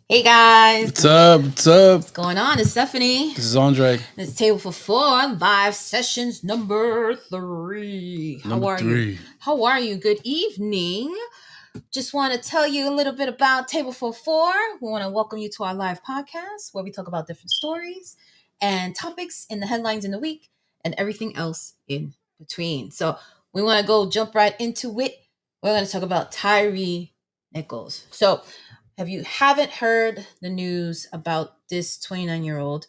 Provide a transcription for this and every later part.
Hey guys, What's up? What's up? what's going on? It's Stephanie. This is Andre. It's Table for Four, live sessions number 3. How Number are you? 3. How are you? Good evening. Just want to tell you a little bit about Table for Four. We want to welcome you to our live podcast where we talk about different stories and topics in the headlines in the week and everything else in between. So we want to go jump right into it. We're going to talk about Tyre Nichols. So if you haven't heard the news about this 29-year-old,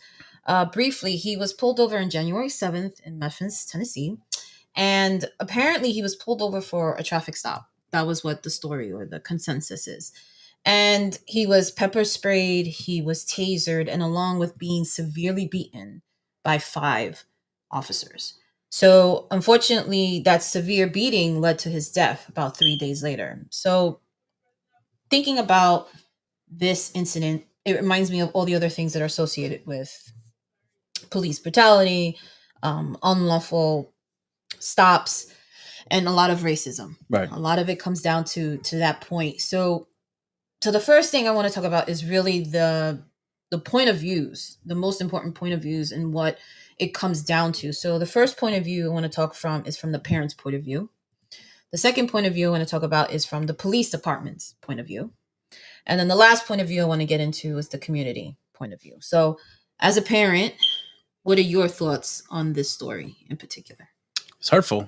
briefly, he was pulled over on January 7th in Memphis, Tennessee. And apparently, he was pulled over for a traffic stop. That was what the story or the consensus is. And he was pepper sprayed, he was tasered, and along with being severely beaten by 5 officers. So, unfortunately, that severe beating led to his death about 3 days later. So, thinking about this incident, it reminds me of all the other things that are associated with police brutality, unlawful stops, and a lot of racism. Right. A lot of it comes down to that point. So the first thing I want to talk about is really the point of views, the most important point of views, and what it comes down to. So the first point of view I want to talk from is from the parents' point of view. The second point of view I want to talk about is from the police department's point of view. And then the last point of view I want to get into is the community point of view. So, as a parent, what are your thoughts on this story in particular? It's hurtful.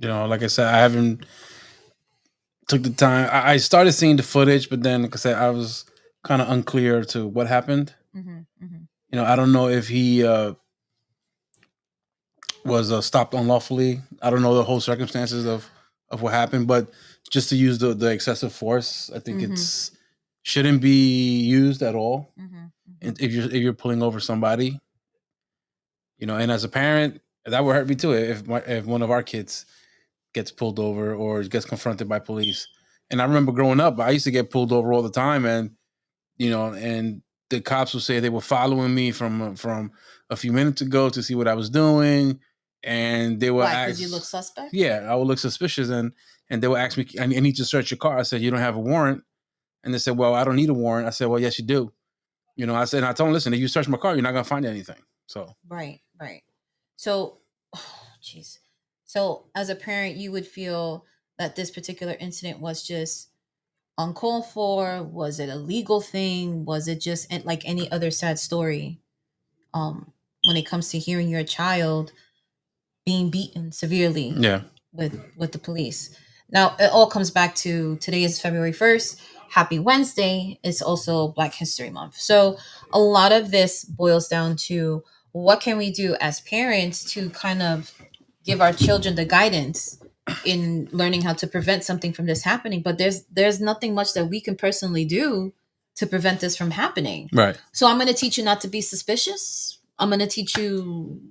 Like I said, I haven't took the time. I started seeing the footage, but then, like I said, I was kind of unclear to what happened. I don't know if he was stopped unlawfully. I don't know the whole circumstances of what happened, but just to use the excessive force, I think it's shouldn't be used at all. If you're pulling over somebody, and as a parent, that would hurt me too if one of our kids gets pulled over or gets confronted by police. And I remember growing up, I used to get pulled over all the time, and and the cops would say they were following me from a few minutes ago to see what I was doing, and they would Why? Because you look suspect? Yeah, I would look suspicious, and they would ask me, I need to search your car. I said, you don't have a warrant, and they said, well, I don't need a warrant. I said, well, yes, you do. I said, and I told them, listen, if you search my car, you're not gonna find anything. So right. So, jeez. So, as a parent, you would feel that this particular incident was just uncalled for. Was it a legal thing? Was it just like any other sad story? When it comes to hearing your child being beaten severely, yeah, with the police. Now, it all comes back to today is February 1st. Happy Wednesday. It's also Black History Month. So a lot of this boils down to what can we do as parents to kind of give our children the guidance in learning how to prevent something from this happening. But there's nothing much that we can personally do to prevent this from happening. right. So I'm going to teach you not to be suspicious. I'm going to teach you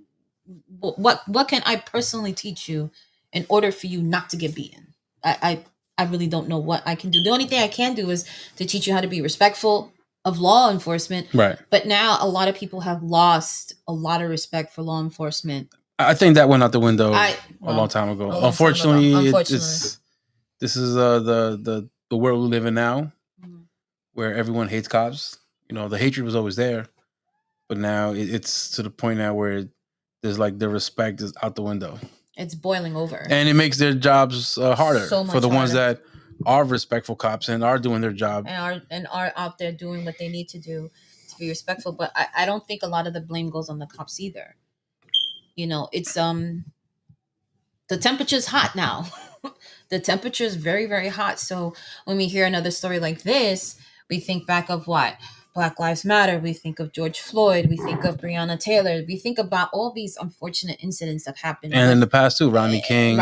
what can I personally teach you in order for you not to get beaten. I really don't know what I can do. The only thing I can do is to teach you how to be respectful of law enforcement. Right. But now a lot of people have lost a lot of respect for law enforcement. I think that went out the window a long time ago. Unfortunately, this is the world we live in now, where everyone hates cops. The hatred was always there, but now it's to the point now where there's like the respect is out the window. It's boiling over, and it makes their jobs harder So much for the ones harder. that are respectful cops and are doing their job. and are out there doing what they need to do to be respectful. But I don't think a lot of the blame goes on the cops either. It's the temperature's hot now. The temperature is very, very hot. So when we hear another story like this, we think back of what? Black Lives Matter. We think of George Floyd. We think of Breonna Taylor. We think about all these unfortunate incidents that happened. And in the past too, Rodney King.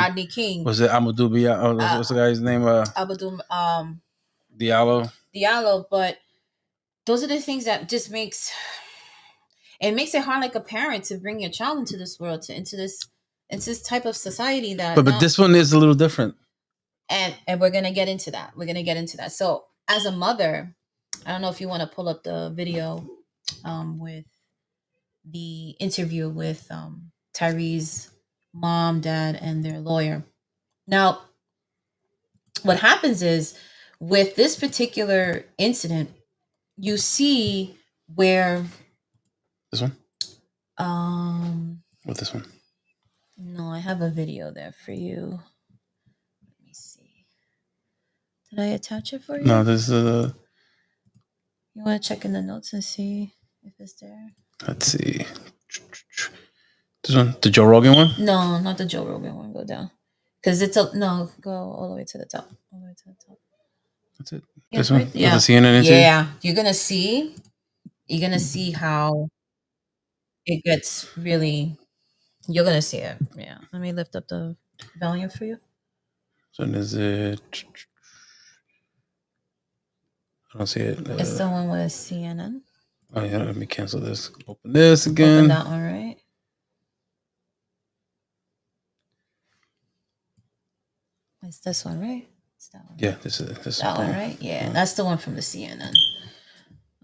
Was it Amadou Diallo? What's the guy's name? Amadou Diallo. But those are the things that just makes it hard, like a parent, to bring your child into this world, into this type of society that. But this one is a little different. And we're gonna get into that. So as a mother, I don't know if you want to pull up the video with the interview with Tyre's mom, dad, and their lawyer. Now, what happens is with this particular incident, you see where This one? What this one? No, I have a video there for you. Let me see. Did I attach it for you? No, this is You want to check in the notes and see if it's there? Let's see. This one, the Joe Rogan one? No, not the Joe Rogan one. Go down, because it's a no. Go all the way to the top. All the way to the top. That's it. Yeah, this one, right? Yeah. the CNN interview. Yeah, you're gonna see. You're gonna see how it gets really. You're gonna see it. Yeah. Let me lift up the volume for you. So is it? I don't see it. It's the one with CNN. Oh yeah, let me cancel this. Open this again. Open that one, right? It's this one, right? It's that one. Yeah, this is this that one, right? Yeah, that's the one from the CNN.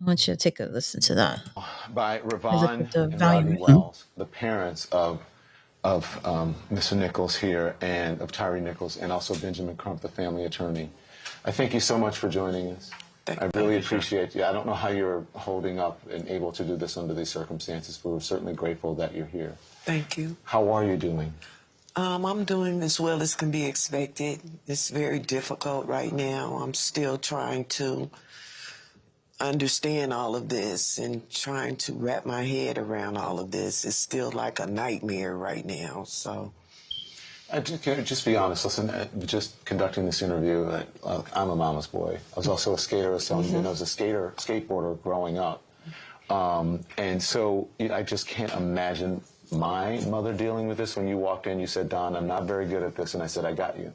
I want you to take a listen to that. By Ravon and volume. Rodney Wells, the parents of Mr. Nichols here and of Tyre Nichols, and also Benjamin Crump, the family attorney. I thank you so much for joining us. I really appreciate you. I don't know how you're holding up and able to do this under these circumstances, but we're certainly grateful that you're here. Thank you. How are you doing? I'm doing as well as can be expected. It's very difficult right now. I'm still trying to understand all of this and trying to wrap my head around all of this. It's still like a nightmare right now, so. Just be honest. Listen, just conducting this interview, I'm a mama's boy. I was also a skater, so I was a skateboarder growing up. And so I just can't imagine my mother dealing with this. When you walked in, you said, Don, I'm not very good at this. And I said, I got you.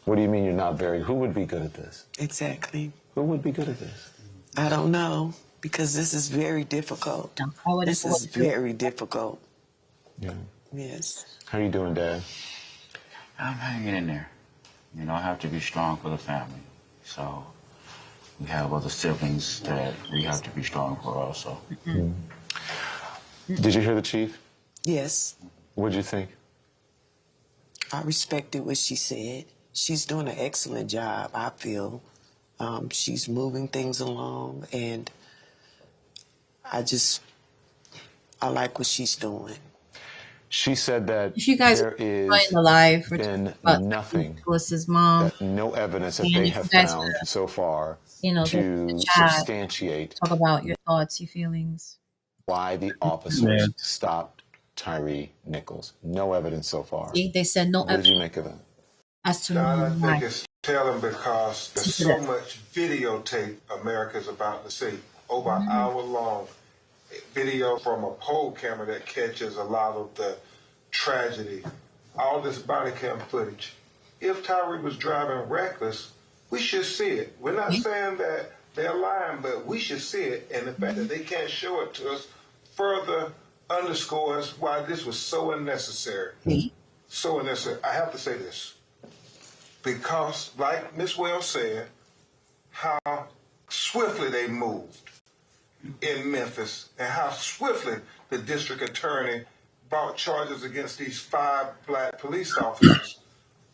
What do you mean you're not very? Who would be good at this? Exactly. Who would be good at this? I don't know, because this is very difficult. This is very difficult. Yeah. Yes. How are you doing, Dad? I'm hanging in there. You know, I have to be strong for the family. So we have other siblings that we have to be strong for also. Did you hear the chief? Yes. What did you think? I respected what she said. She's doing an excellent job, I feel. She's moving things along, and I like what she's doing. She said that if you guys there is been nothing, Nicholas's mom, no evidence that they have found so far to substantiate talk about your thoughts, your feelings. Why the officers stopped Tyre Nichols. No evidence so far. See, they said no evidence. What did you make of that? As to I think it's telling because there's so much videotape America's about to see. Over an hour long video from a poll camera that catches a lot of the tragedy. All this body cam footage. If Tyre was driving reckless, we should see it. We're not saying that they're lying, but we should see it. And the fact that they can't show it to us further underscores why this was so unnecessary. So unnecessary. I have to say this. Because, like Ms. Wells said, how swiftly they moved in Memphis and how swiftly the district attorney brought charges against these 5 black police officers.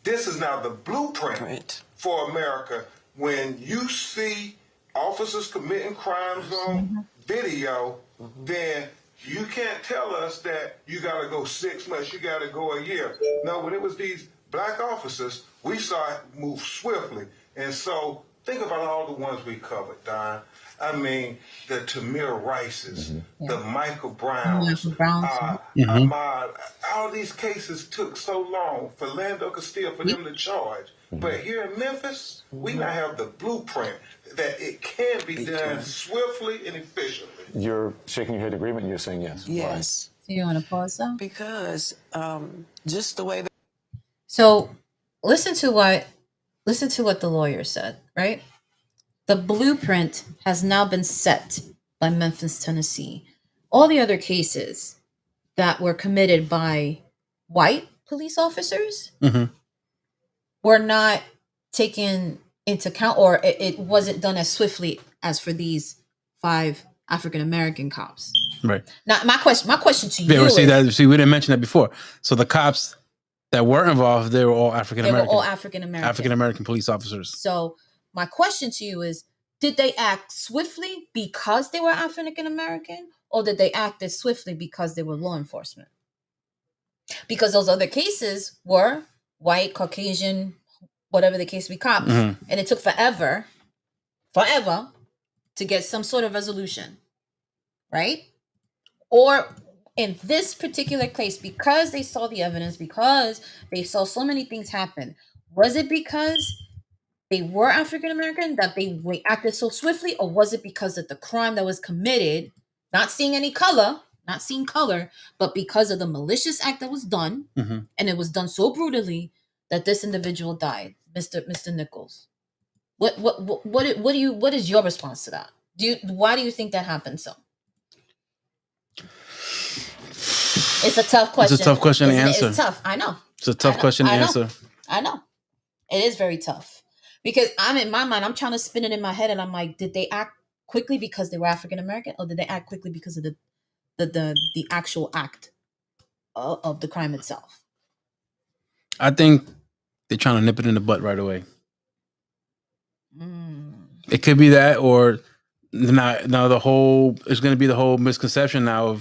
This is now the blueprint for America. When you see officers committing crimes on video, then you can't tell us that you got to go 6 months, you got to go a year. No, when it was these black officers, we saw it move swiftly. And so think about all the ones we covered, Don. I mean, the Tamir Rices, the Michael Browns, Ahmad. All these cases took so long for Lando Castillo for them to charge. But here in Memphis, we now have the blueprint that it can be done swiftly and efficiently. You're shaking your head in agreement and you're saying yes. Yes. So you want to pause though? Because just the way that. So listen to what the lawyer said, right? The blueprint has now been set by Memphis, Tennessee. All the other cases that were committed by white police officers were not taken into account, or it wasn't done as swiftly as for these 5 African-American cops. Right. Now, my question to you is... See, we didn't mention that before. So the cops that were involved, they were all African-American. They were all African-American. African-American police officers. So my question to you is, did they act swiftly because they were African American, or did they act as swiftly because they were law enforcement? Because those other cases were white, Caucasian, whatever the case be, cops, and it took forever to get some sort of resolution, right? Or in this particular case, because they saw the evidence, because they saw so many things happen, was it because they were African American that they acted so swiftly, or was it because of the crime that was committed, not seeing color, but because of the malicious act that was done, and it was done so brutally that this individual died, Mr. Nichols? What is your response to that? Why do you think that happened so? It's a tough question. It's a tough question to answer. It's tough. I know. It's a tough question to answer. I know. It is very tough. Because I'm in my mind, I'm trying to spin it in my head, and I'm like, did they act quickly because they were African American, or did they act quickly because of the actual act of the crime itself? I think they're trying to nip it in the butt right away. It could be that, or now it's going to be the whole misconception now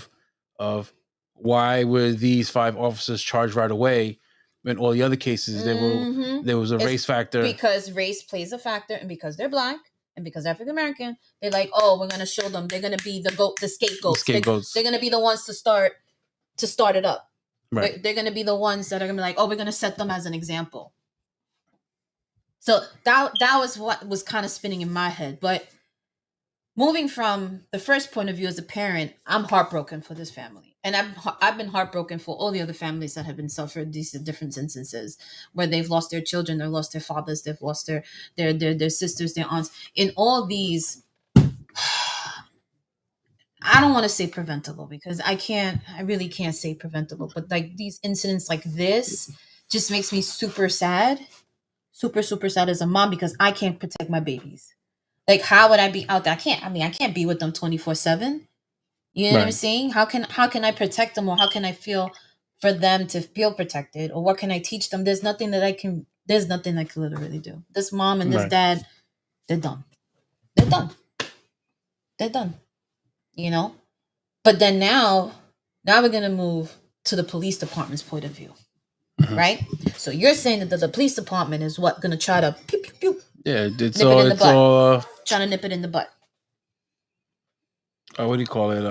of why were these 5 officers charged right away when all the other cases there was a race factor. Because race plays a factor, and because they're black and because they're African American, they're like, oh, we're going to show them. They're going to be the scapegoats. They're going to be the ones to start it up. Right. They're going to be the ones that are going to be like, oh, we're going to set them as an example. So that was what was kind of spinning in my head. But moving from the first point of view as a parent, I'm heartbroken for this family. And I've been heartbroken for all the other families that have been suffered these different instances where they've lost their children, they've lost their fathers, they've lost their sisters, their aunts. In all these, I don't want to say preventable, because I really can't say preventable. But like these incidents like this just makes me super sad, super, super sad as a mom, because I can't protect my babies. Like, how would I be out there? I can't be with them 24/7. You know what I'm saying? How can I protect them, or how can I feel for them to feel protected, or what can I teach them? There's nothing I can literally do. This mom and this dad, they're done. They're done. You know? But then now we're going to move to the police department's point of view. Right? So you're saying that the police department is what going to try to pew, pew, pew, it's all trying to nip it in the butt. What do you call it?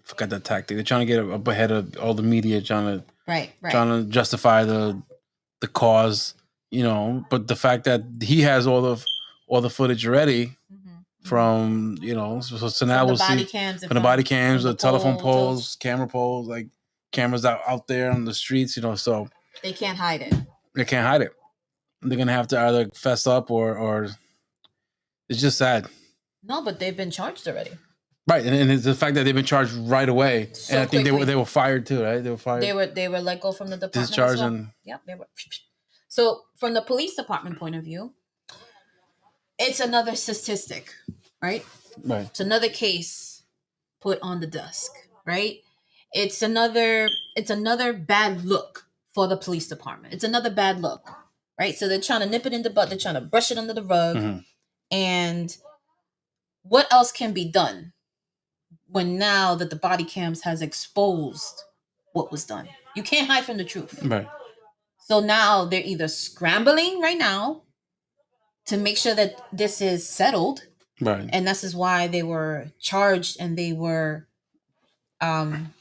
Forgot that tactic. They're trying to get up ahead of all the media, trying to justify the cause, you know. But the fact that he has all the footage already from, you know, so now we'll see from the body cams, the telephone poles, camera poles, like cameras out there on the streets, you know. So they can't hide it. They're gonna have to either fess up or it's just sad. No, but they've been charged already. Right, and it's the fact that they've been charged right away, so and I think they were fired too, right? They were fired. They were let go from the department. Discharged and they were. So from the police department point of view, it's another statistic, right? Right. It's another case put on the desk, right? It's another bad look for the police department. It's another bad look, right? So they're trying to nip it in the butt. They're trying to brush it under the rug, and what else can be done when now that the body cams has exposed what was done? You can't hide from the truth. Right. So now they're either scrambling right now to make sure that this is settled. Right. And this is why they were charged and they were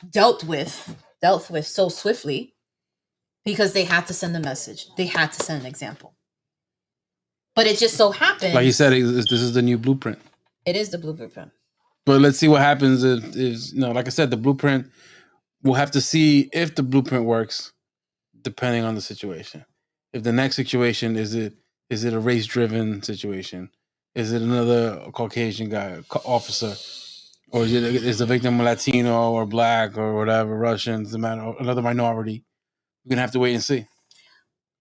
dealt with so swiftly, because they had to send a message. They had to send an example. But it just so happened, like you said, this is the new blueprint. It is the blueprint. But let's see what happens if you know, like I said, the blueprint, we'll have to see if the blueprint works depending on the situation. If the next situation is it a race-driven situation? Is it another Caucasian guy, officer? Or is the victim Latino or black or whatever, Russian, doesn't matter, another minority? We're gonna have to wait and see.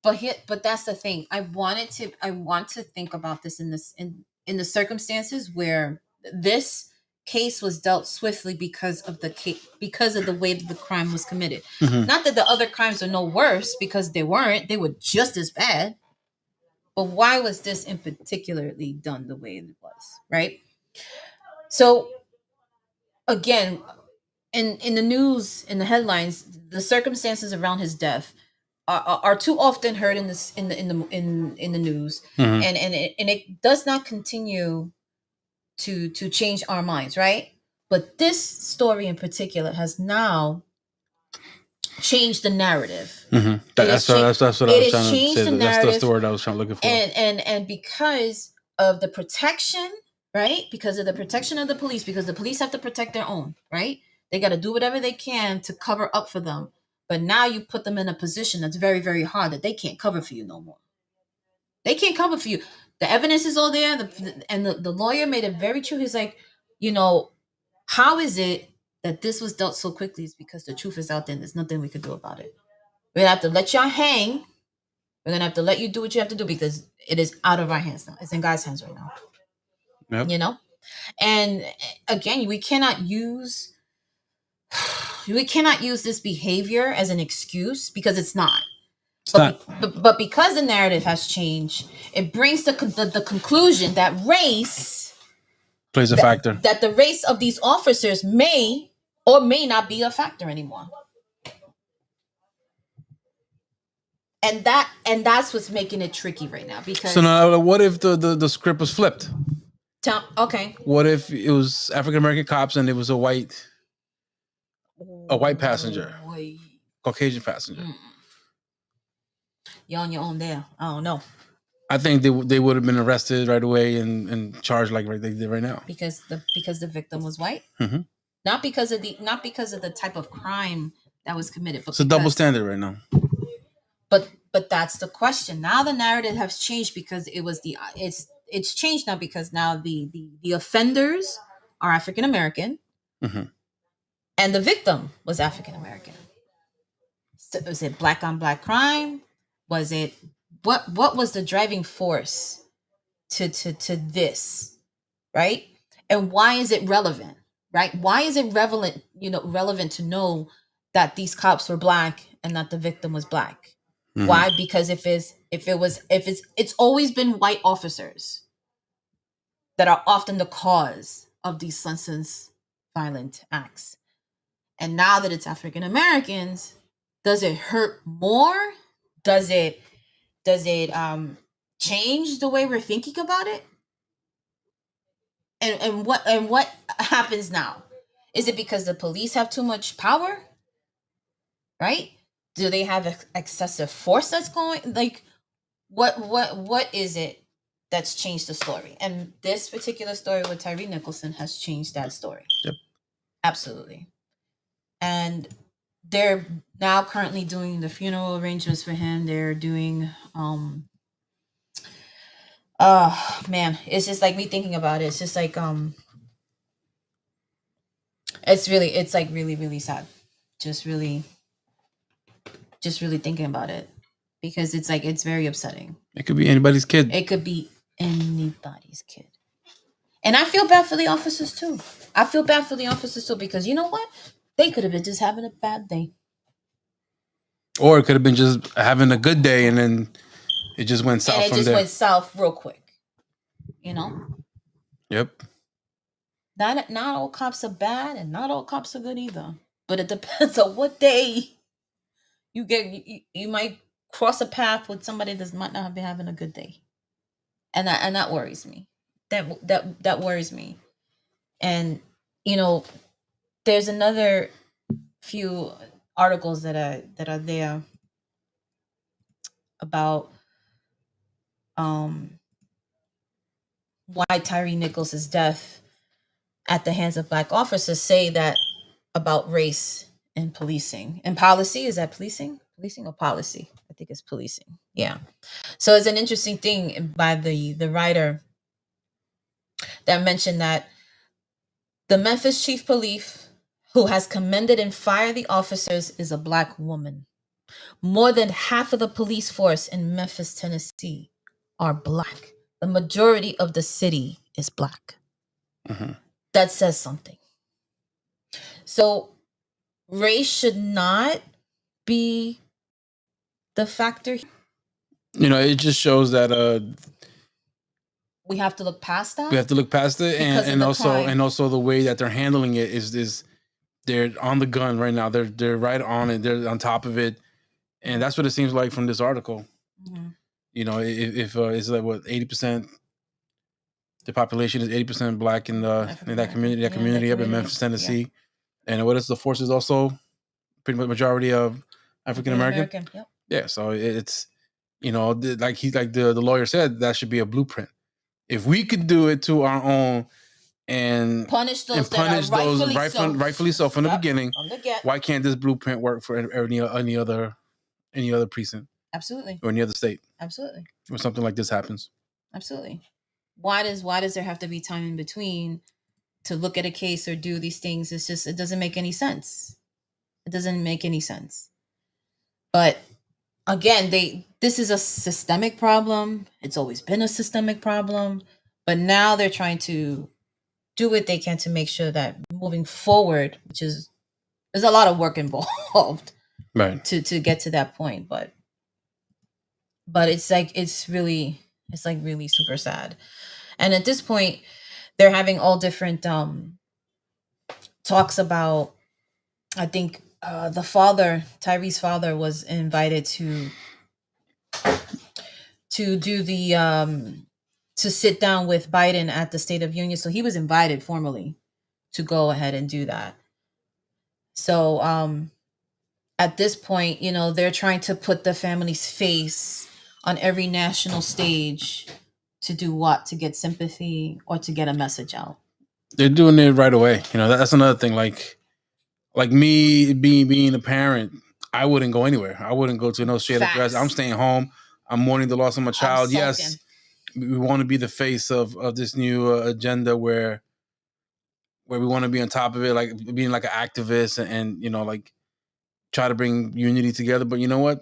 But that's the thing. I want to think about this in the circumstances where this case was dealt swiftly because of the way that the crime was committed. Not that the other crimes are no worse, because they weren't. They were just as bad. But why was this in particularly done the way it was, right? So again, in the news, in the headlines, the circumstances around his death are too often heard in this in the news, Mhm. and it does not continue to change our minds, right? But this story in particular has now changed the narrative. Mhm. It has That's what I it was has trying to changed say. the That's the narrative, word I was trying to look for. and because of the protection, right? Because of the protection of the police, because the police have to protect their own, right? They got to do whatever they can to cover up for them. But now you put them in a position that's very, very hard, that they can't cover for you no more. They can't cover for you. The evidence is all there, and the lawyer made it very true. He's like, you know, how is it that this was dealt so quickly? Is because the truth is out there and there's nothing we could do about it. We're gonna have to let y'all hang. We're gonna have to let you do what you have to do because it is out of our hands now. It's in God's hands right now. Yep. You know? And again, we cannot use this behavior as an excuse, because it's not. But because the narrative has changed, it brings the conclusion that race plays a factor. That the race of these officers may or may not be a factor anymore. And that's what's making it tricky right now. Because so now, what if the script was flipped? Okay. What if it was African American cops and it was a white passenger, Caucasian passenger? You're on your own there. I don't know. I think they would have been arrested right away and charged like they did right now. Because the victim was white. Mm-hmm. Not because of the type of crime that was committed. But it's a double standard right now. But that's the question. Now the narrative has changed because it's changed now because now the offenders are African American, mm-hmm. and the victim was African American. So was it black on black crime? Was it what was the driving force to this, right? And why is it relevant, right? Why is it relevant to know that these cops were black and that the victim was black? Mm-hmm. Why? Because it's always been white officers that are often the cause of these senseless violent acts. And now that it's African Americans, does it hurt more? Does it change the way we're thinking about it? And what happens now? Is it because the police have too much power? Right? Do they have excessive force that's going? Like, what is it that's changed the story? And this particular story with Tyre Nichols has changed that story. Yep. Absolutely. And they're now currently doing the funeral arrangements for him. They're doing man, it's just like me thinking about it. It's just like it's like really, really sad. Just really thinking about it, because it's like it's very upsetting. It could be anybody's kid. It could be anybody's kid. And I feel bad for the officers too. Because you know what? They could have been just having a bad day. Or it could have been just having a good day and then it just went south from there. Went south real quick. You know? Yep. Not all cops are bad and not all cops are good either. But it depends on what day you get. You might cross a path with somebody that might not have been having a good day. And that worries me. That worries me. And there's another few articles that are there about why Tyre Nichols' death at the hands of black officers say that about race and policing and policy. Is that policing or policy? I think it's policing. Yeah. So it's an interesting thing by the writer that mentioned that the Memphis chief police, who has commended and fired the officers, is a black woman. More than half of the police force in Memphis, Tennessee are black. The majority of the city is black. Mm-hmm. That says something. So race should not be the factor. It just shows that we have to look past that. we have to look past it, and also the way that they're handling it is they're on the gun right now. They're right on it. They're on top of it, and that's what it seems like from this article. Mm-hmm. If it's like what 80%, the population is 80% black in that community up in Memphis, Tennessee, and what is the force is also pretty much majority of African American. Yep. Yeah, so it's like the lawyer said, that should be a blueprint. If we could do it to our own and punish those rightfully so from the beginning, why can't this blueprint work for any other precinct? Absolutely. Or any other state? Absolutely. Or something like this happens. Absolutely. Why does there have to be time in between to look at a case or do these things? It's just, it doesn't make any sense. It doesn't make any sense. But again, this is a systemic problem. It's always been a systemic problem, but now they're trying to do what they can to make sure that moving forward, which is, there's a lot of work involved, right, to get to that point. But it's really super sad. And at this point, they're having all different talks about, I think the father, Tyre's father, was invited to do the to sit down with Biden at the State of Union. So he was invited formally to go ahead and do that. So at this point, they're trying to put the family's face on every national stage to do what? To get sympathy or to get a message out. They're doing it right away. That's another thing. Like me being a parent, I wouldn't go anywhere. I wouldn't go to no state address. I'm staying home. I'm mourning the loss of my child. Yes, we want to be the face of this new agenda where we want to be on top of it, like being like an activist and like try to bring unity together. But you know what?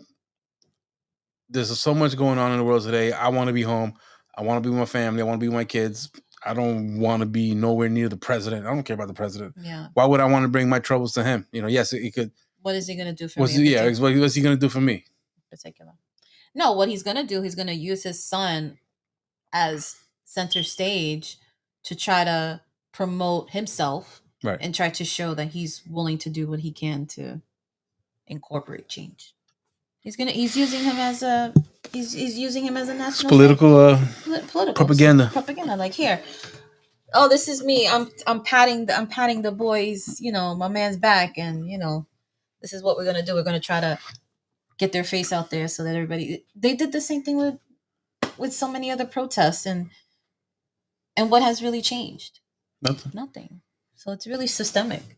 There's so much going on in the world today. I want to be home. I want to be with my family. I want to be with my kids. I don't want to be nowhere near the president. I don't care about the president. Yeah. Why would I want to bring my troubles to him? Yes, he could. What is he going to do for me? What's he going to do for me? In particular. No, what he's going to do, he's going to use his son as center stage to try to promote himself, right, and try to show that he's willing to do what he can to incorporate change. He's using him as a national political propaganda. Like, here, oh, this is me. I'm patting the boys, my man's back, and this is what we're gonna do. We're gonna try to get their face out there so that everybody. They did the same thing with so many other protests, and what has really changed? Nothing. So it's really systemic,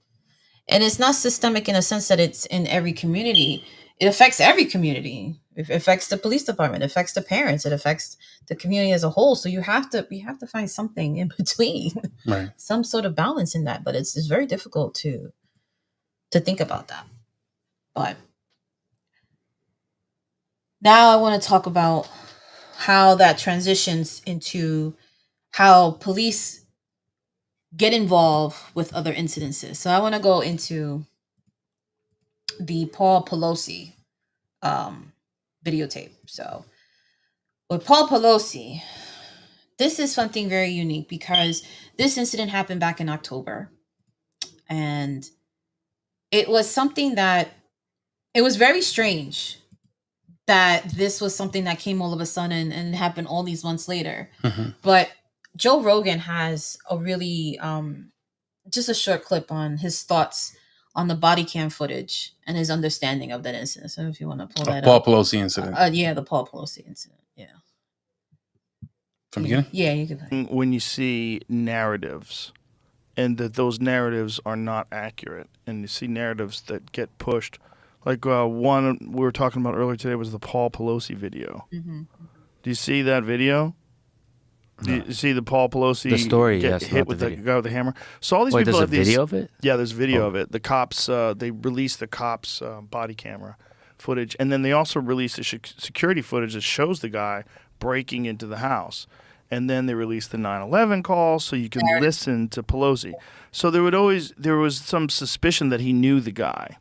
and it's not systemic in a sense that it's in every community. It affects every community. It affects the police department. It affects the parents. It affects the community as a whole. So we have to find something in between, right? Some sort of balance in that. But it's very difficult to think about that. But now I want to talk about how that transitions into how police get involved with other incidences. So I want to go into the Paul Pelosi videotape. So with Paul Pelosi, this is something very unique because this incident happened back in October. And it was something that, it was very strange that this was something that came all of a sudden and happened all these months later. Mm-hmm. But Joe Rogan has a really, just a short clip on his thoughts on the body cam footage and his understanding of that incident. So if you want to pull that Paul up. Pelosi incident. Yeah, the Paul Pelosi incident. Yeah. From the beginning? Yeah, you can play. When you see narratives and that those narratives are not accurate, and you see narratives that get pushed, like one we were talking about earlier today was the Paul Pelosi video. Mm-hmm. Do you see that video? No. You see the Paul Pelosi the story, get yes, hit with the guy with the hammer. So all these people there's have a video of it? Yeah, there's video of it. The cops, they released the cops' body camera footage, and then they also released the security footage that shows the guy breaking into the house. And then they released the 9/11 call so you can listen to Pelosi. So there was some suspicion that he knew the guy.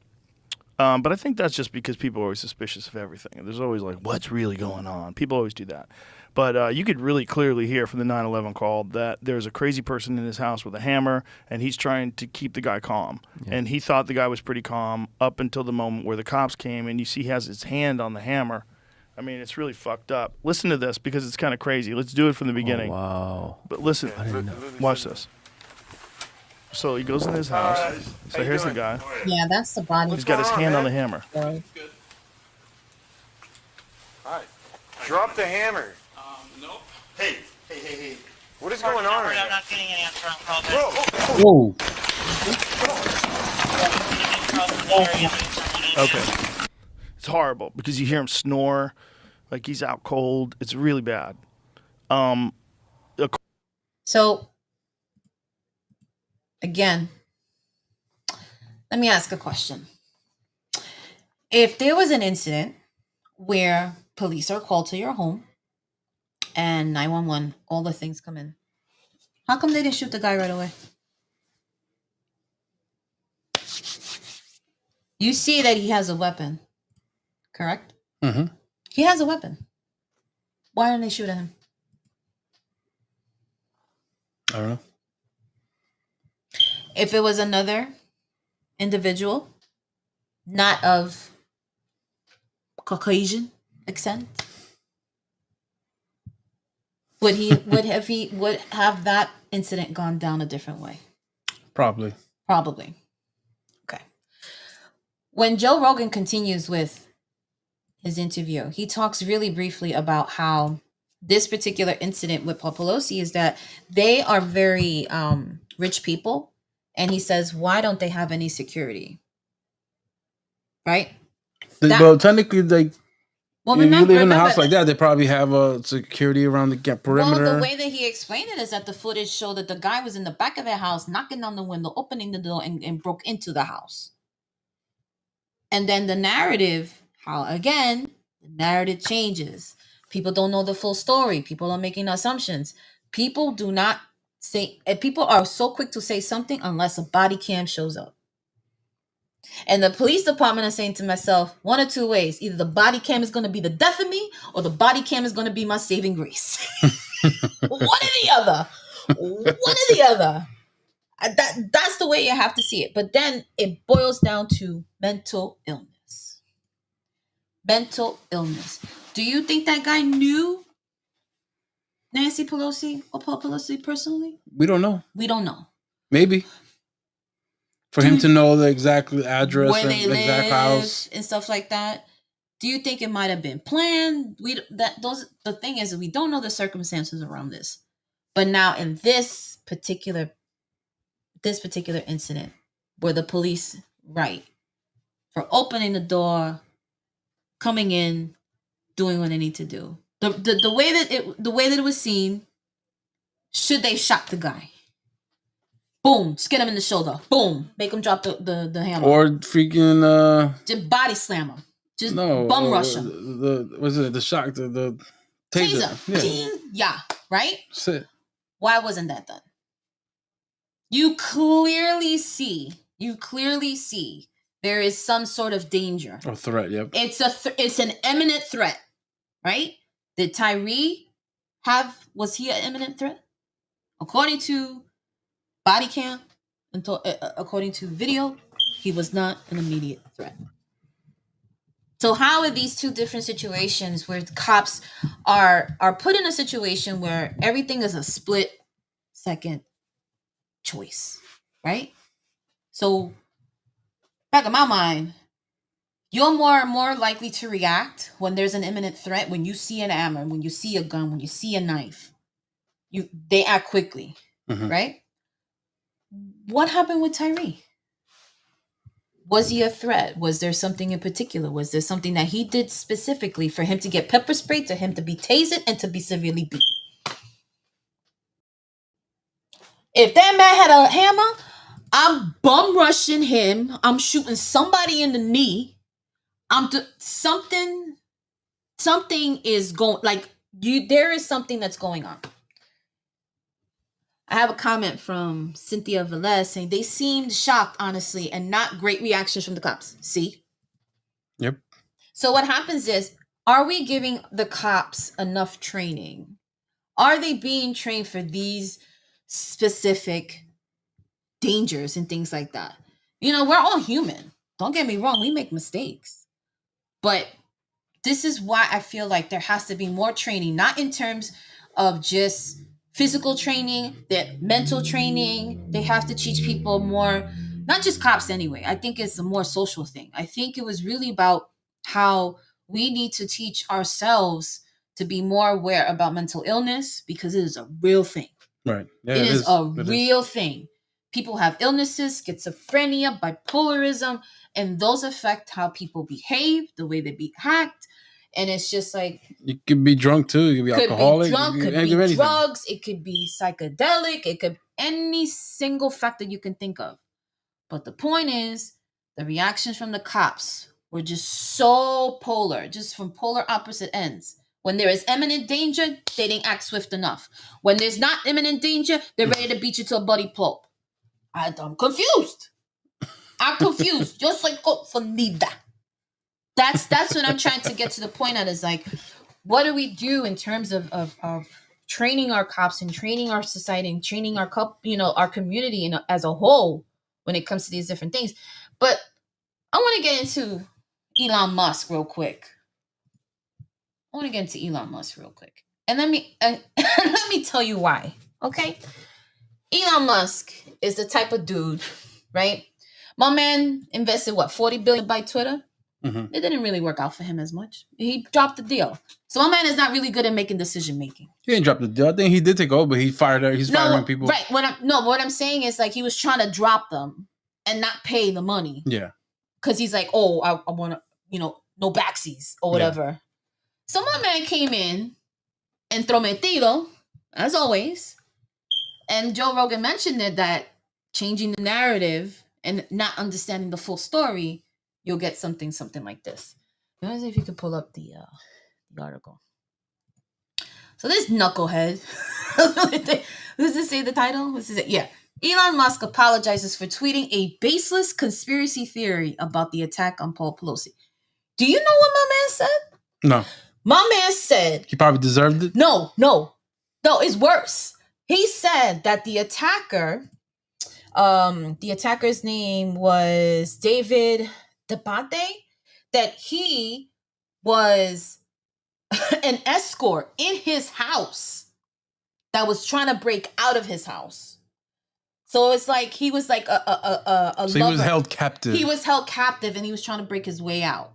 But I think that's just because people are always suspicious of everything. There's always like, what's really going on? People always do that. But you could really clearly hear from the 911 call that there's a crazy person in his house with a hammer, and he's trying to keep the guy calm. Yeah. And he thought the guy was pretty calm up until the moment where the cops came, and you see he has his hand on the hammer. I mean, it's really fucked up. Listen to this because it's kind of crazy. Let's do it from the beginning. Oh, wow. But listen, watch this. So he goes in his house. So here's the guy. Yeah, that's the body. He's got his hand on the hammer. Good. All right. Drop the hammer. Nope. Hey. What is going on right I'm now? not getting an answer on call. Whoa. Okay. It's horrible because you hear him snore like he's out cold. It's really bad. So, again, let me ask a question. If there was an incident where police are called to your home and 911, all the things come in, how come they didn't shoot the guy right away? You see that he has a weapon, correct? Mm-hmm. He has a weapon. Why didn't they shoot at him? I don't know. If it was another individual, not of Caucasian accent, would have that incident gone down a different way? Probably. Okay. When Joe Rogan continues with his interview, he talks really briefly about how this particular incident with Paul Pelosi is that they are very rich people. And he says, why don't they have any security? Right? Well, technically, like, well, if you live in a house like that, they probably have a security around the perimeter. Well, the way that he explained it is that the footage showed that the guy was in the back of their house, knocking on the window, opening the door, and broke into the house. And then the narrative, the narrative changes. People don't know the full story. People are making assumptions. People are so quick to say something unless a body cam shows up. And the police department is saying to myself, one or two ways. Either the body cam is going to be the death of me, or the body cam is going to be my saving grace. One or the other. That's the way you have to see it. But then it boils down to mental illness. Do you think that guy knew Nancy Pelosi or Paul Pelosi personally? We don't know. Maybe. Maybe. For him to know the exact address where and they the exact house and stuff like that. Do you think it might have been planned? The thing is, we don't know the circumstances around this. But now in this particular incident, where the police, for opening the door, coming in, doing what they need to do. The way that it was seen, should they shot the guy? Boom, just get him in the shoulder. Boom, make him drop the hammer. Or freaking just body slam him. Just bum rush him. The shock, the taser. Yeah, right? That's it. Why wasn't that done? You clearly see there is some sort of danger. Or threat, yep. It's an imminent threat, right? Did Tyre was he an imminent threat? According to body cam, according to video, he was not an immediate threat. So how are these two different situations where the cops are put in a situation where everything is a split second choice, right? So back in my mind, you're more likely to react when there's an imminent threat, when you see an hammer, when you see a gun, when you see a knife. They act quickly, right? What happened with Tyre? Was he a threat? Was there something in particular? Was there something that he did specifically for him to get pepper sprayed, to him to be tasered, and to be severely beaten? If that man had a hammer, I'm bum rushing him. I'm shooting somebody in the knee. Something is going, there is something that's going on. I have a comment from Cynthia Velez saying they seemed shocked, honestly, and not great reactions from the cops. See, So what happens is, are we giving the cops enough training? Are they being trained for these specific dangers and things like that? You know, we're all human. Don't get me wrong, we make mistakes. But this is why I feel like there has to be more training, not in terms of just physical training, that mental training. They have to teach people more, not just cops anyway. I think it's a more social thing. I think it was really about how we need to teach ourselves to be more aware about mental illness, because it is a real thing. Right. Yeah, it is a real thing. People have illnesses, schizophrenia, bipolarism, and those affect how people behave, the way they act. And it's just like, you could be drunk too. You could be alcoholic. Could be drugs. It could be psychedelic. It could any single factor you can think of. But the point is, the reactions from the cops were just so polar, just from polar opposite ends. When there is imminent danger, they didn't act swift enough. When there's not imminent danger, they're ready to beat you to a bloody pulp. I'm confused. I'm confused. Yo soy confundida. That's what I'm trying to get to the point at, is like, what do we do in terms of training our cops and training our society and training our our community as a whole when it comes to these different things? But I want to get into Elon Musk real quick. And let me tell you why. Okay, Elon Musk is the type of dude, right? My man invested $40 billion by Twitter. Mm-hmm. It didn't really work out for him as much. He dropped the deal. So my man is not really good at making decision making. He didn't drop the deal. I think he did take over, but he fired her. He's firing people. Right. What I'm saying is, like, he was trying to drop them and not pay the money. Yeah. Because he's like, oh, I want to, no backsies or whatever. Yeah. So my man came in, entrometido, as always. And Joe Rogan mentioned it, that changing the narrative and not understanding the full story, you'll get something like this. Let me see if you could pull up the article. So this knucklehead, does this say the title? What's it? Yeah. Elon Musk apologizes for tweeting a baseless conspiracy theory about the attack on Paul Pelosi. Do you know what my man said? No. My man said... He probably deserved it? No, it's worse. He said that the attacker's name was David Debate, that he was an escort in his house that was trying to break out of his house. So it's like he was like a so lover. He was held captive. He was held captive and he was trying to break his way out.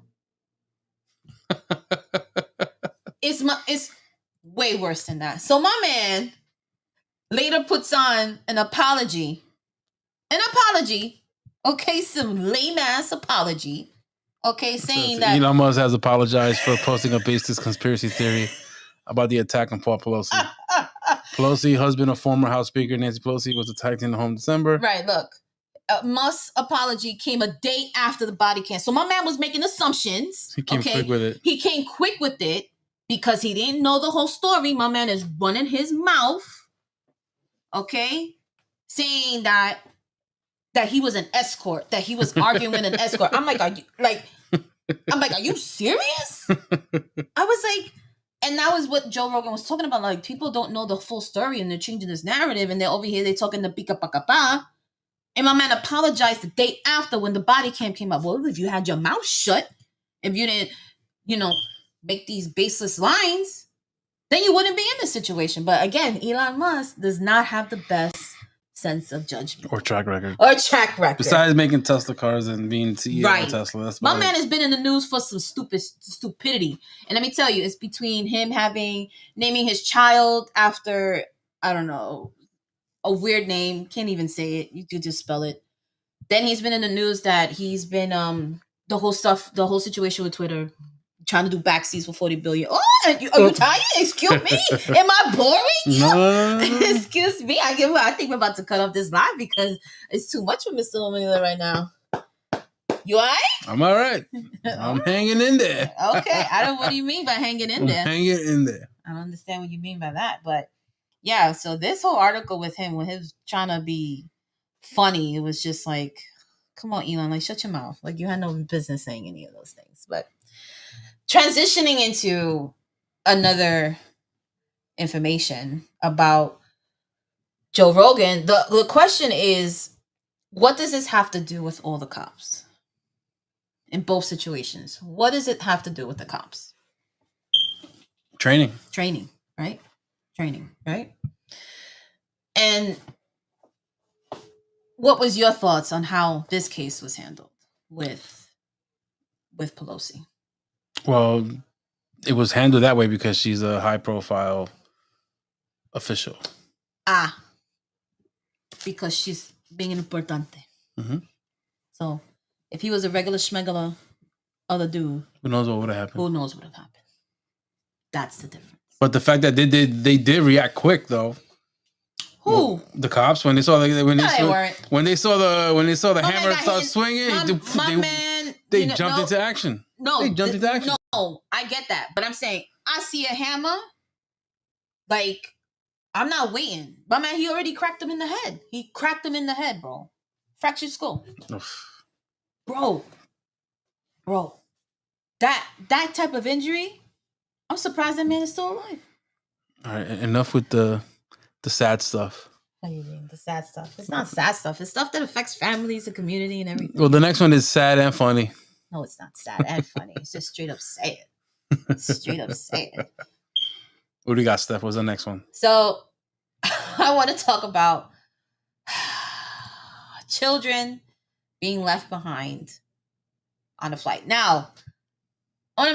It's way worse than that. So my man later puts on an apology. Okay, some lame ass apology. Okay, saying that Elon Musk has apologized for posting a baseless conspiracy theory about the attack on Paul Pelosi. Pelosi, husband of former House Speaker Nancy Pelosi, was attacked in the home in December. Right, look. Musk's apology came a day after the body cam. So my man was making assumptions. He came quick with it. He came quick with it because he didn't know the whole story. My man is running his mouth, okay, saying that he was an escort, that he was arguing with an escort. I'm like, are you serious? I was like, and that was what Joe Rogan was talking about. Like, people don't know the full story and they're changing this narrative, and they're over here, they're talking the pika paka pa. And my man apologized the day after when the body cam came up. Well, if you had your mouth shut, if you didn't, make these baseless lines, then you wouldn't be in this situation. But again, Elon Musk does not have the best sense of judgment. Or track record. Besides making Tesla cars and being CEO of Tesla. That's my man has been in the news for some stupidity. And let me tell you, it's between him naming his child after, I don't know, a weird name. Can't even say it. You could just spell it. Then he's been in the news that he's been, the whole situation with Twitter, trying to do backseas for $40 billion. Oh, are you tired? Excuse me. Am I boring? No. Excuse me. I think we're about to cut off this live because it's too much for Mr. O'Malley right now. You all right? I'm all right. I'm hanging in there. Okay. What do you mean by hanging in there? Hanging in there. I don't understand what you mean by that, but yeah. So this whole article with him, when he was trying to be funny, it was just like, come on, Elon, like, shut your mouth. Like, you had no business saying any of those things. But transitioning into another information about Joe Rogan, the question is, what does this have to do with all the cops in both situations? What does it have to do with the cops? Training, right? Training, right? And what was your thoughts on how this case was handled with Pelosi? Well, it was handled that way because she's a high-profile official. Because she's being importante. Mm-hmm. So, if he was a regular schmegular other dude, who knows what would have happened? Who knows what would have happened? That's the difference. But the fact that they did react quick though. Who? Well, the cops when they saw the when they saw the hammer start swinging, they jumped into action. No, they jumped into action. No, I get that, but I'm saying I see a hammer, like I'm not waiting. My man, he already cracked him in the head. He cracked him in the head, bro. Fractured skull, bro. That type of injury, I'm surprised that man is still alive. All right, enough with the sad stuff. What do you mean, the sad stuff? It's not sad stuff. It's stuff that affects families, the community, and everything. Well, the next one is sad and funny. No, it's not sad and funny. It's just straight up sad. Straight up sad. What do you got, Stef? What's the next one? So, I want to talk about children being left behind on a flight. Now, I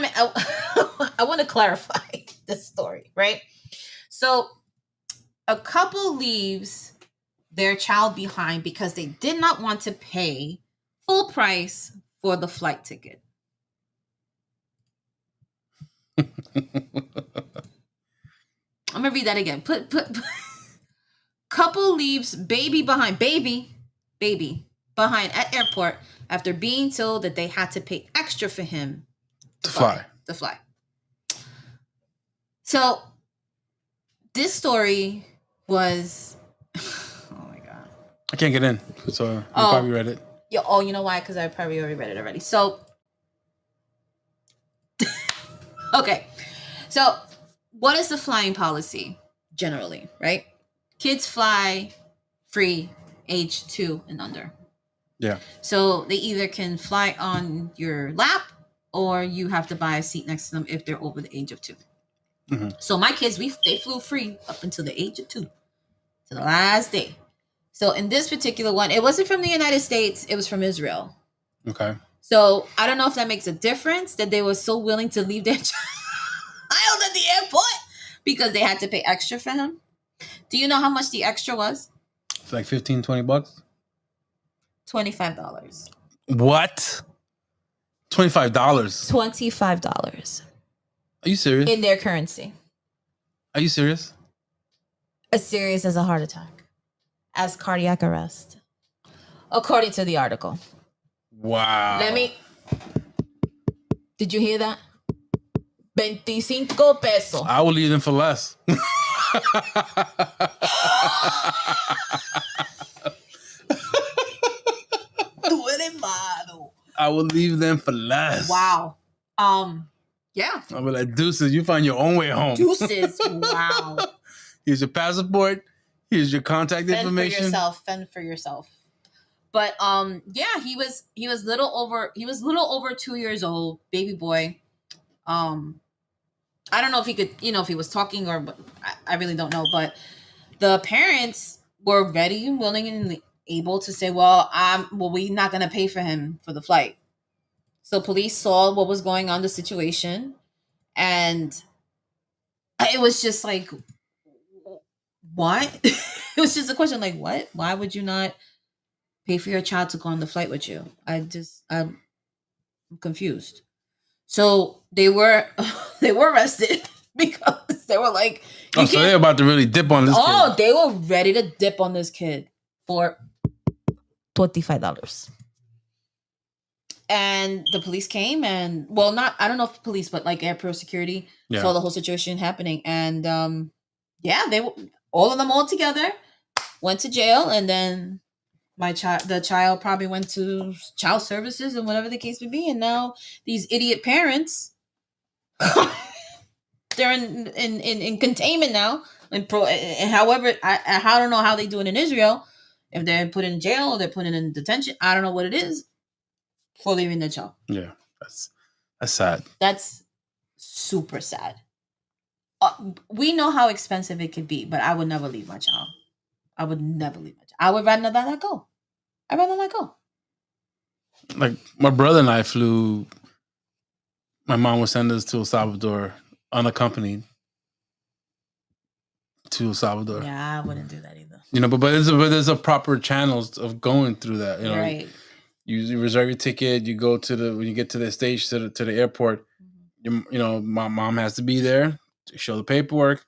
want to clarify this story, right? So, a couple leaves their child behind because they did not want to pay full price for the flight ticket. I'm gonna read that again. Put couple leaves baby behind at airport after being told that they had to pay extra for him to fly. So this story was oh my god, I can't get in, so you probably read it. You know why? Because I probably already read it already. So okay, so what is the flying policy generally, right? Kids fly free age 2 and under. Yeah. So they either can fly on your lap or you have to buy a seat next to them if they're over the age of 2. Mm-hmm. So my kids, they flew free up until the age of 2, to the last day. So in this particular one, it wasn't from the United States, it was from Israel. Okay. So I don't know if that makes a difference that they were so willing to leave their child at the airport because they had to pay extra for him. Do you know how much the extra was? It's like $15-$20. $25. What? $25. $25. Are you serious? In their currency. Are you serious? As serious as a heart attack. As cardiac arrest. According to the article. Wow. Did you hear that? 25 pesos. I will leave them for less. I will leave them for less. Wow. Yeah. I'll be like, deuces, you find your own way home. Deuces. Wow. Here's your passport. Here's your contact information. Fend for yourself. But yeah, he was little over 2 years old, baby boy. I don't know if he could, if he was talking or I really don't know, but the parents were ready and willing and able to say, well, we're not going to pay for him for the flight. So police saw what was going on, the situation, and it was just like, what? It was just a question like, what? Why would you not pay for your child to go on the flight with you? I'm confused. So they were arrested because they were like, so they're about to really dip on this kid. They were ready to dip on this kid for $25. And the police came and, I don't know if police, but like airport security saw the whole situation happening. And all of them all together went to jail, and then the child probably went to child services and whatever the case would be. And now these idiot parents They're in containment now. And however, I don't know how they do it in Israel. If they're put in jail or they're put in detention, I don't know what it is for leaving their child. Yeah, that's sad. That's super sad. We know how expensive it could be, but I would never leave my child. I would never leave my child. I would rather not go. I'd rather not go. Like my brother and I flew. My mom would send us to El Salvador unaccompanied. To El Salvador. Yeah, I wouldn't do that either. You know, but there's a proper channels of going through that. You know, right. You reserve your ticket. You go to when you get to the stage to the airport. You know, my mom has to be there to show the paperwork.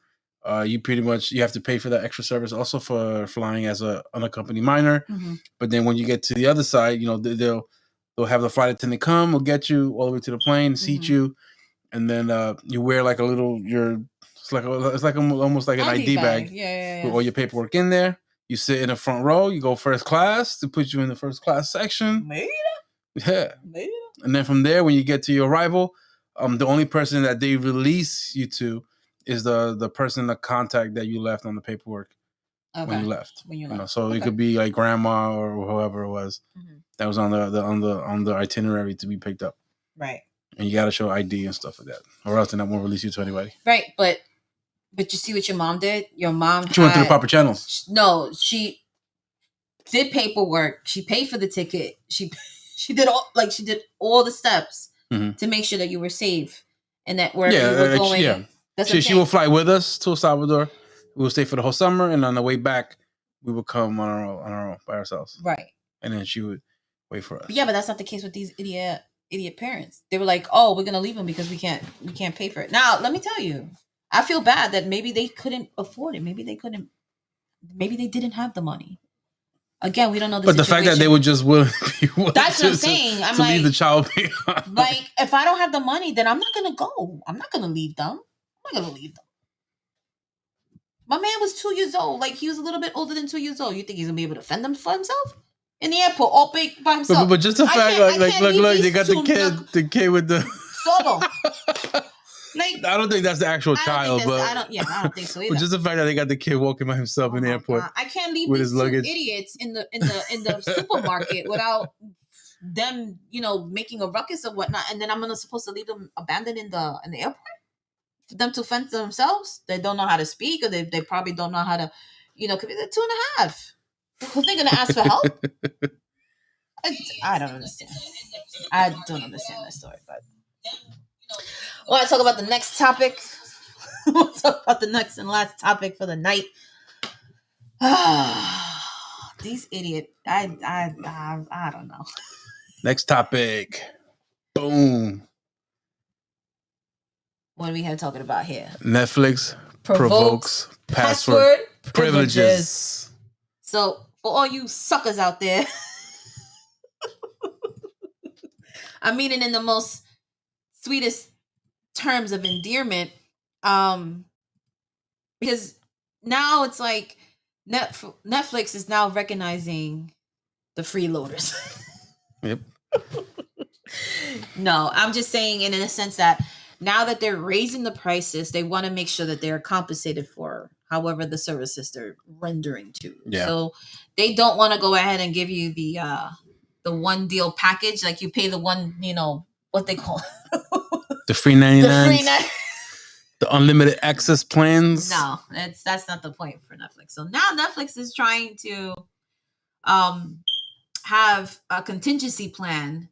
You pretty much you have to pay for that extra service also for flying as a unaccompanied minor. But then when you get to the other side, you know, they'll have the flight attendant come, will get you all the way to the plane, seat you, and then you wear like a little it's like almost like an ID bag. Yeah. With all your paperwork in there. You sit in the front row. You go first class to put you in the first class section. Maybe. Yeah. Maybe. And then from there, when you get to your arrival, the only person that they release you to is the person, the contact that you left on the paperwork when you left. You know, so it could be like grandma or whoever it was that was on the itinerary to be picked up. Right. And you got to show ID and stuff like that, or else they're not going to release you to anybody. Right, but you see what your mom did? Your mom She went through the proper channels. No, she did paperwork. She paid for the ticket. She did all the steps to make sure that you were safe and that where you were going. Yeah. She will fly with us to El Salvador. We will stay for the whole summer, and on the way back, we would come on our own by ourselves. Right. And then she would wait for us. But yeah, but that's not the case with these idiot parents. They were like, "Oh, we're gonna leave them because we can't pay for it." Now, let me tell you, I feel bad that maybe they couldn't afford it. Maybe they didn't have the money. Again, we don't know the situation. But the fact that they would just willing that's what I'm saying. I'm to like, leave the child behind. Like, if I don't have the money, then I'm not gonna go. I'm not gonna leave them. I'm not gonna leave them. My man was 2 years old. Like, he was a little bit older than 2 years old. You think he's gonna be able to fend them for himself? In the airport, all big by himself. But just the fact, look, they got the kid with the solo. Like, I don't think that's the actual child, but I don't think so either. But just the fact that they got the kid walking by himself in the airport. I can't leave with these his luggage. idiots in the supermarket without them, you know, making a ruckus or whatnot. And then I'm supposed to leave them abandoned in the airport for them to fend for themselves. They don't know how to speak, or they probably don't know how to, you know, because they're 2.5. Who's they gonna ask for help? I don't understand. I don't understand that story, but I want to talk about the next topic. We'll talk about the next and last topic for the night. These idiots. I don't know. Next topic. Boom. What are we here talking about here? Netflix provokes password privileges. So, for all you suckers out there, I mean it in the most sweetest terms of endearment, because now it's like Netflix is now recognizing the freeloaders. Yep. No, I'm just saying in a sense that now that they're raising the prices, they want to make sure that they're compensated for however the services they're rendering to. Yeah. So they don't want to go ahead and give you the one deal package, like you pay the one, you know, what they call the free 99, the unlimited access plans. No, that's not the point for Netflix. So now Netflix is trying to have a contingency plan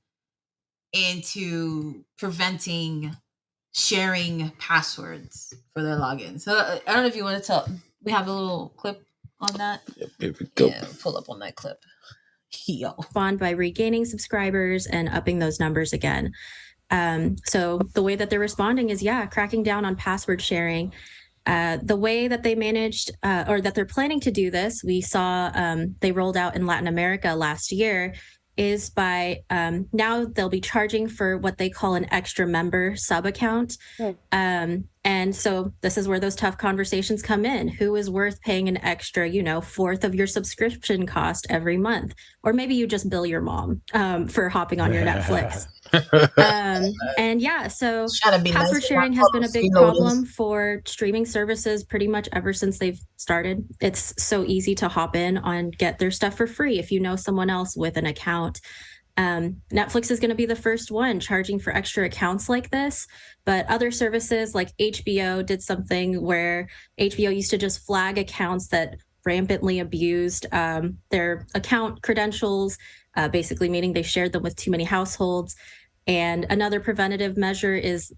into preventing sharing passwords for their logins. So I don't know if you want to tell. We have a little clip on that. Yep, here we go. Yeah, pull up on that clip. Yo. Respond by regaining subscribers and upping those numbers again. So the way that they're responding is, cracking down on password sharing. The way that they managed or that they're planning to do this, we saw they rolled out in Latin America last year, is by now they'll be charging for what they call an extra member sub account. And so this is where those tough conversations come in. Who is worth paying an extra, fourth of your subscription cost every month? Or maybe you just bill your mom for hopping on your Netflix. And yeah, so Trying to be password nice, sharing not has call been a them big freeloaders. problem for streaming services pretty much ever since they've started. It's so easy to hop in and get their stuff for free if you know someone else with an account. Netflix is going to be the first one charging for extra accounts like this, but other services like HBO did something where HBO used to just flag accounts that rampantly abused their account credentials, basically meaning they shared them with too many households. And another preventative measure is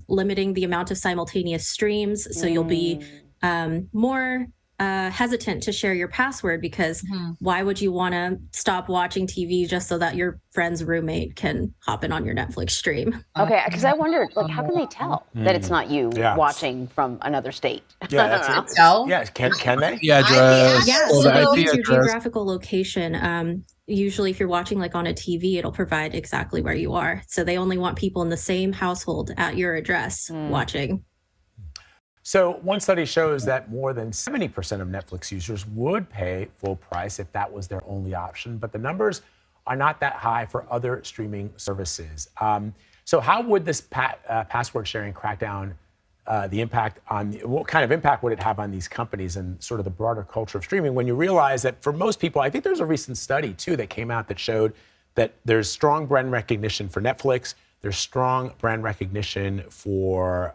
limiting the amount of simultaneous streams. So you'll be more hesitant to share your password because why would you want to stop watching TV just so that your friend's roommate can hop in on your Netflix stream? Okay, because I wondered, like, how can they tell that it's not you watching from another state? Yeah, that's it. Yeah, can they? The address. Yeah, or so the they'll IP use your address. geographical location. Usually if you're watching like on a TV, it'll provide exactly where you are. So they only want people in the same household at your address watching. So one study shows that more than 70% of Netflix users would pay full price if that was their only option, but the numbers are not that high for other streaming services. So how would this password sharing crackdown, the impact on, what kind of impact would it have on these companies and sort of the broader culture of streaming when you realize that for most people, I think there's a recent study too that came out that showed that there's strong brand recognition for Netflix, there's strong brand recognition for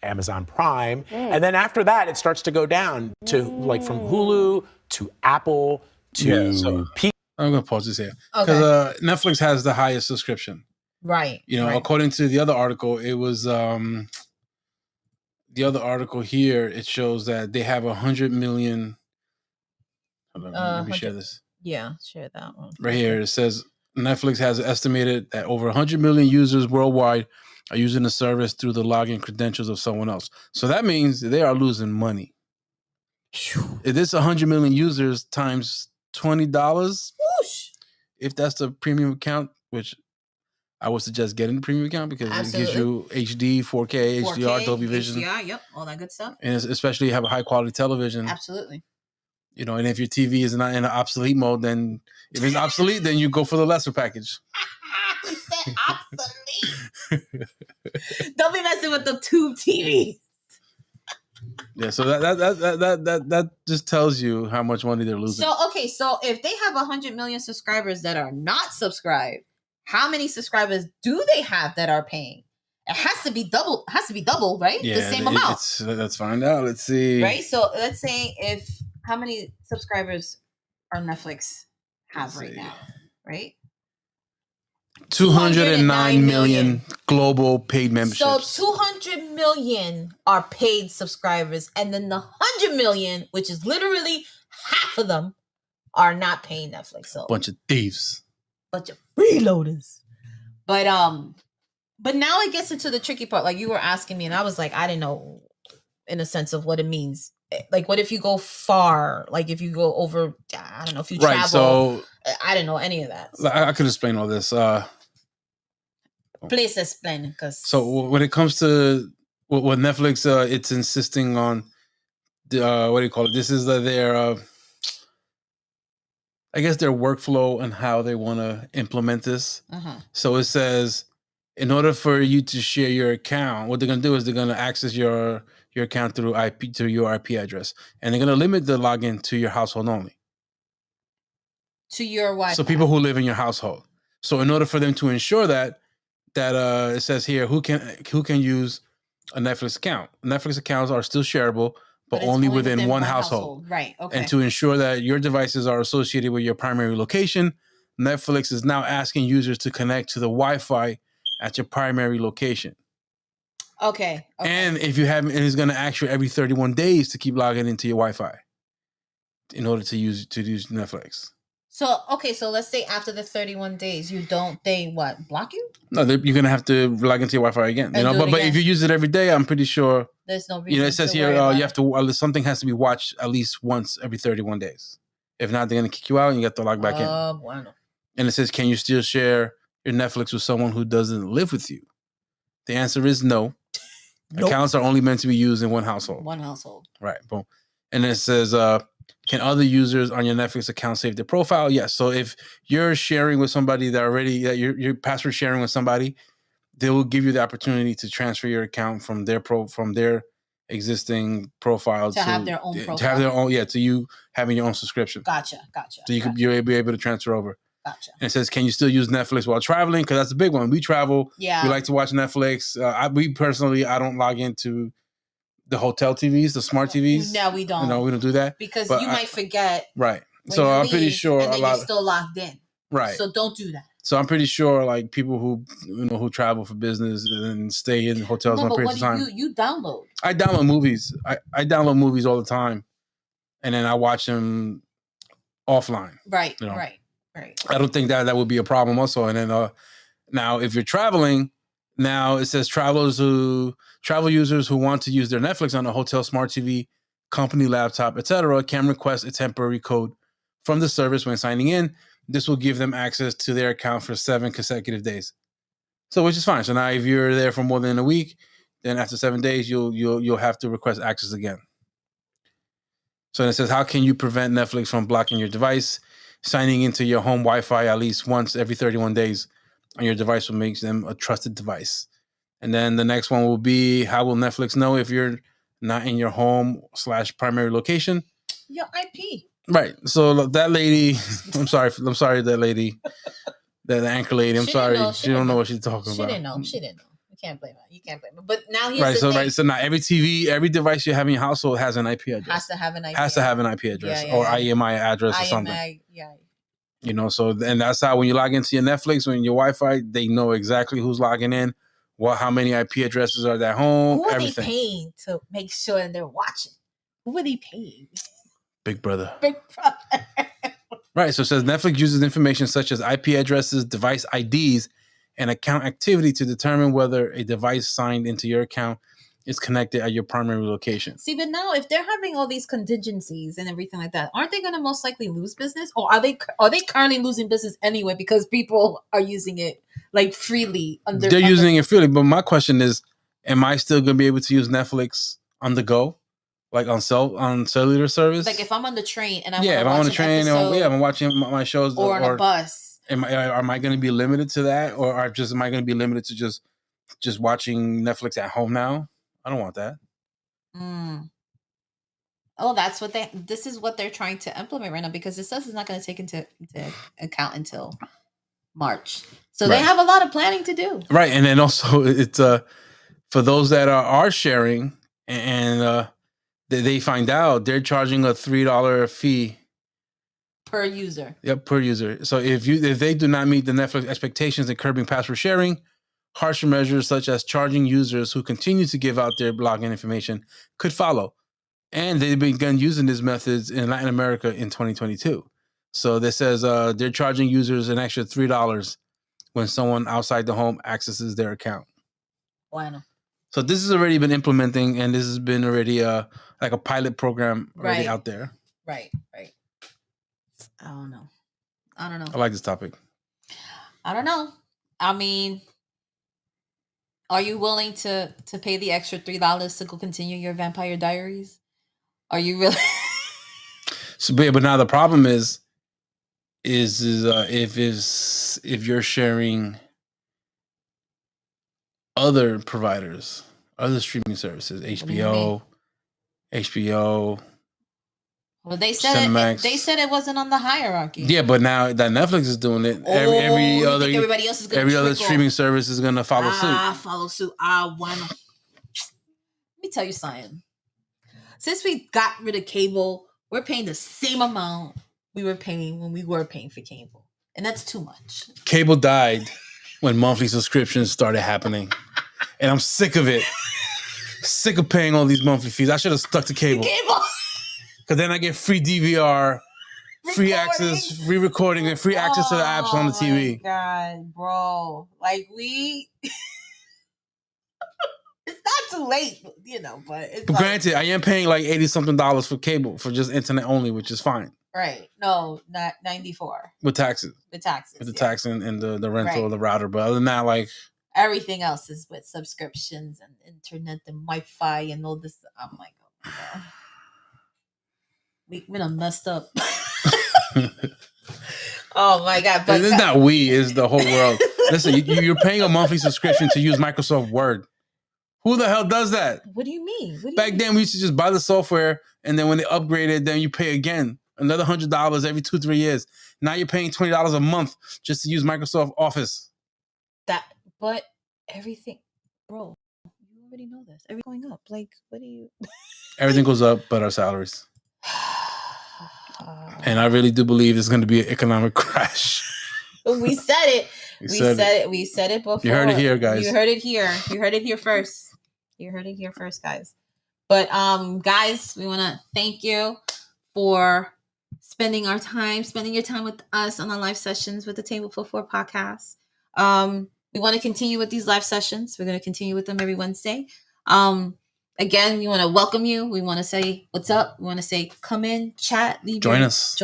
Amazon Prime. And then after that, it starts to go down to like from Hulu to Apple to I'm going to pause this here. Because Netflix has the highest subscription. Right. You know, according to the other article, it was the other article here. It shows that they have 100 million. Hold on, let me share this. Yeah, share that one. Right here, it says Netflix has estimated that over 100 million users worldwide are using the service through the login credentials of someone else. So that means they are losing money. If this 100 million users times $20, if that's the premium account, which I would suggest getting the premium account because it gives you HD, 4K, HDR, Dolby Vision. HDR, yep, all that good stuff. And especially have a high quality television. Absolutely. You know, and if your TV is not in an obsolete mode, then if it's obsolete, then you go for the lesser package. He said obsolete. Don't be messing with the tube TV. Yeah, so that just tells you how much money they're losing. So okay, so if they have 100 million subscribers that are not subscribed, how many subscribers do they have that are paying? It has to be double. Right? Yeah, the same amount. Let's find out. Let's see. Right. So let's say how many subscribers are Netflix have right now? Right. 209 million global paid memberships. So 200 million are paid subscribers, and then the 100 million, which is literally half of them, are not paying Netflix. So bunch of thieves, bunch of freeloaders. But now it gets into the tricky part. Like you were asking me, and I was like, I didn't know, in a sense of what it means. Like, what if you go far? Like, if you go over, I don't know, if you travel. Right. So I didn't know any of that. So. I could explain all this. Please explain, because so when it comes to what Netflix, it's insisting on. What do you call it? This is their, I guess, their workflow and how they want to implement this. So it says, in order for you to share your account, what they're going to do is they're going to access your account through your IP address, and they're going to limit the login to your household only. To your Wi-Fi. So people who live in your household. So in order for them to ensure that it says here who can use a Netflix account. Netflix accounts are still shareable, but only within one household. Right. Okay. And to ensure that your devices are associated with your primary location, Netflix is now asking users to connect to the Wi-Fi at your primary location. Okay. And if you haven't, and it's going to ask you every 31 days to keep logging into your Wi-Fi in order to use Netflix. So, okay, so let's say after the 31 days, they block you? No, you're going to have to log into your Wi-Fi again. You know, but if you use it every day, I'm pretty sure. There's no reason. You know, it says here you have to, something has to be watched at least once every 31 days. If not, they're going to kick you out and you have to log back in. Bueno. And it says, can you still share your Netflix with someone who doesn't live with you? The answer is no. Nope. Accounts are only meant to be used in one household. One household. Right. Boom. And it says, Can other users on your Netflix account save their profile? Yes. So if you're sharing with somebody that you're password sharing with somebody, they will give you the opportunity to transfer your account from their existing profile to have their own profile. To have their own, to you having your own subscription. Gotcha. So you'll be able to transfer over. Gotcha. And it says, can you still use Netflix while traveling? Because that's a big one. We travel. Yeah. We like to watch Netflix. I don't log into the hotel TVs, the smart TVs. No, we don't. No, we don't do that. Because you might forget. Right. So I'm pretty sure and then you're still locked in. Right. So don't do that. So I'm pretty sure like people who travel for business and stay in hotels one period of time. You download? I download movies. I download movies all the time. And then I watch them offline. Right. You know? Right. I don't think that would be a problem also. And then now if you're traveling, now it says travel users who want to use their Netflix on a hotel smart TV, company laptop, etc., can request a temporary code from the service when signing in. This will give them access to their account for 7 consecutive days. So which is fine. So now if you're there for more than a week, then after 7 days you'll have to request access again. So it says, how can you prevent Netflix from blocking your device? Signing into your home Wi-Fi at least once every 31 days on your device will make them a trusted device. And then the next one will be, how will Netflix know if you're not in your home / primary location? Your IP. Right. So that lady, I'm sorry, that lady, that anchor lady. I'm sorry, she don't know what she's talking about. She didn't know. You can't blame her. But now here's right. the thing. So now every TV, every device you have in your household has an IP address. Has to have an IP. Address or IMI address or something. Yeah. You know, so and that's how when you log into your Netflix, when your Wi-Fi, they know exactly who's logging in, how many IP addresses are at home. Who are everything. they paying to make sure that they're watching? Who are they paying? Big Brother. Big Brother. Right. So it says Netflix uses information such as IP addresses, device IDs, and account activity to determine whether a device signed into your account is connected at your primary location. See, but now if they're having all these contingencies and everything like that, aren't they going to most likely lose business? Or are they currently losing business anyway because people are using it like freely? They're using it freely, but my question is, am I still going to be able to use Netflix on the go? Like on cellular service? Like if I'm on the train and if I'm on the train and I'm watching my shows or on a bus. Am I going to be limited to that, or am I going to be limited to just watching Netflix at home now? I don't want that. Oh, this is what they're trying to implement right now, because it says it's not going to take into account until March. So they have a lot of planning to do. Right. And then also it's for those that are sharing and they find out they're charging a $3 fee per user. Yep, per user. So if they do not meet the Netflix expectations in curbing password sharing, harsher measures such as charging users who continue to give out their login information could follow. And they've begun using these methods in Latin America in 2022. So this says they're charging users an extra $3 when someone outside the home accesses their account. Bueno. So this has already been implementing, and this has been already like a pilot program already out there. Right. I don't know. I like this topic. I don't know. I mean, are you willing to pay the extra $3 to go continue your Vampire Diaries? Are you really? But now the problem is if you're sharing other providers, other streaming services, HBO. Well, they said it wasn't on the hierarchy. Yeah, but now that Netflix is doing it, every other streaming service is gonna follow suit. Let me tell you something. Since we got rid of cable, we're paying the same amount we were paying when we were paying for cable, and that's too much. Cable died when monthly subscriptions started happening, and I'm sick of it. Sick of paying all these monthly fees. I should have stuck to cable. Because then I get free DVR, free access, free recording, and free access to the apps on the TV. Oh, my God, bro. Like, it's not too late, but it's granted, I am paying like $80-something for cable for just internet only, which is fine. Right. No, not 94. With taxes. With the tax and the rental of the router. But other than that, like... everything else is with subscriptions and internet and Wi-Fi and all this. I'm like, oh my God. We done messed up. Oh my God! But it's not we, it's the whole world. Listen, you're paying a monthly subscription to use Microsoft Word. Who the hell does that? What do you mean? Back then, we used to just buy the software, and then when they upgraded, then you pay again another $100 every 2-3 years. Now you're paying $20 a month just to use Microsoft Office. But everything, bro. You already know this. Everything going up. Like, what do you? Everything goes up, but our salaries. And I really do believe there's going to be an economic crash. We said it. We said it before. You heard it here, guys. You heard it here. You heard it here first. You heard it here first, guys. But guys, we want to thank you for spending your time with us on our live sessions with the Table for Four podcast. We want to continue with these live sessions. We're going to continue with them every Wednesday. Again, we want to welcome you. We want to say what's up. We want to say come in, chat, join us.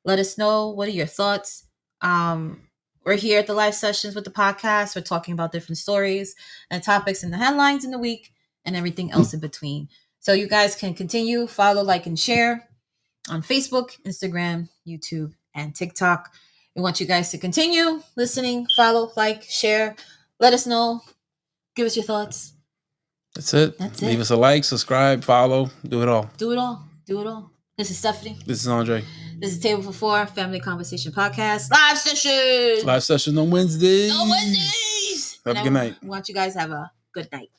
Let us know what are your thoughts. We're here at the live sessions with the podcast. We're talking about different stories and topics and the headlines in the week and everything else in between. So you guys can continue, follow, like, and share on Facebook, Instagram, YouTube, and TikTok. We want you guys to continue listening, follow, like, share. Let us know. Give us your thoughts. That's it. Leave us a like, subscribe, follow. Do it all. This is Stephanie. This is Andre. This is Table for Four, Family Conversation Podcast. Live session. Live session on Wednesdays. On Wednesdays. Have a good night. I want you guys to have a good night.